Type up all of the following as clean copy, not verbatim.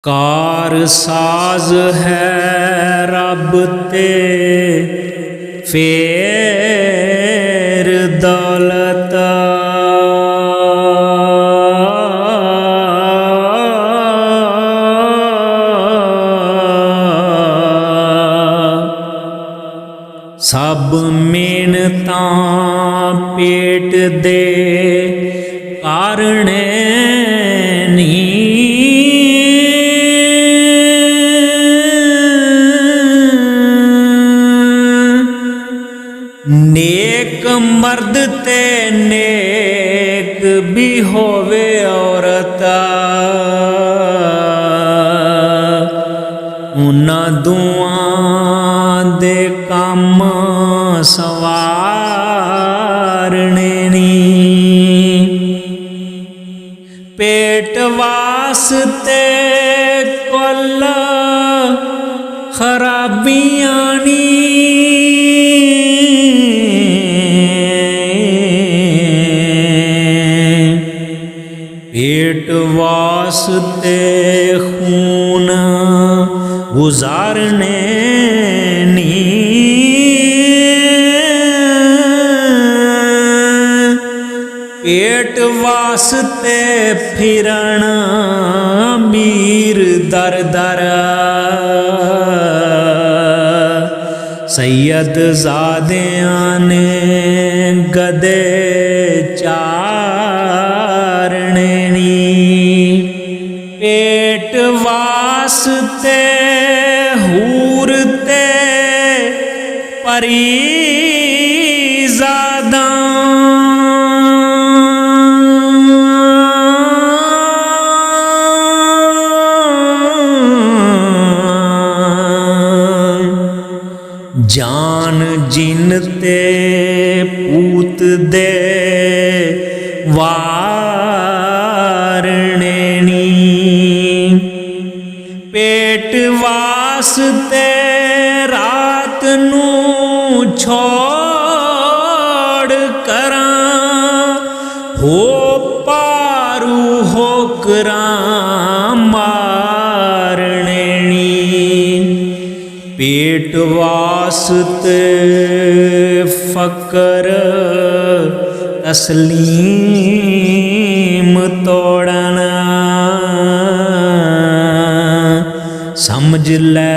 Car साज है रब ते फेर दौलत सब मेहनतां पेट दे कारणे नी नेक मर्द ते नेक भी होवे औरत उन्हां दुआं दे काम सवारने नी पेट वास्ते कुल खराबियां नी पेट वास्ते खून गुजारने नी पेट वास्ते फिरण मीर दर दर सैयद ज़ादियां ने गदे चारने नी पेट वास्ते हूर ते परीज़ादा जान जिन ते पूत दे वारने नी पेट वास्ते रात नू छोड़ करां हो पारू होकरां मारने नी पेट वास्ते फकर तस्लीम तोड़ना समझ ले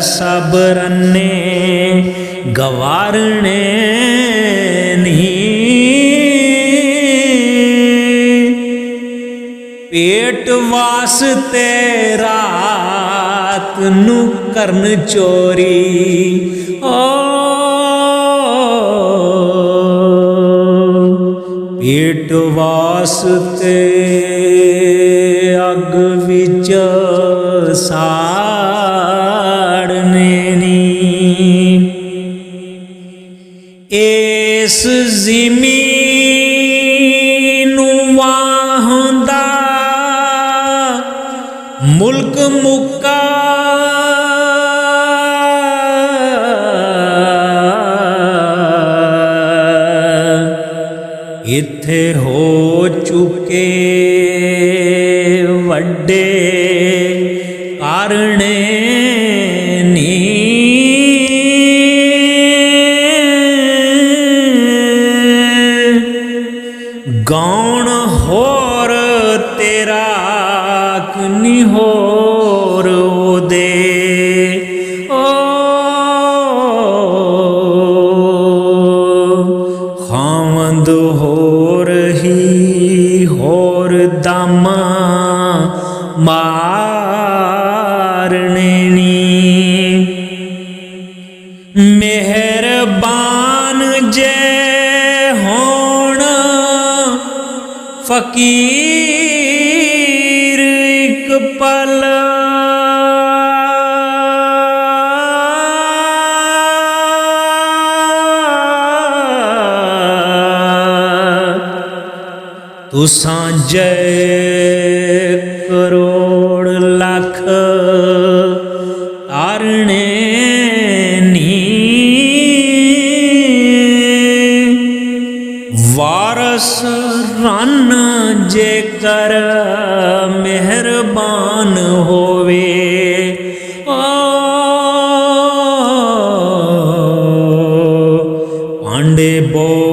सब रन्ने गवारने पेट वास्ते रात नू करन चोरी ओ पेट वास्ते अग विच साड़ने नी इस ज़मीन नू वाहंदा मुल्क मुक्का इत्थे हो चुके वड्डे कारणे नी गौण होर तेरा कनी होर ओदे ओ खावंद होर ही होर दामा मारने नी मेहरबान जे होण फकीर एक पल तुसां जय करोड़ लख तारने नी वारस रन जेकर मेहरबान ਜਾਨ ਹੋਵੇ। ਭਾਂਡੇ ਬੋ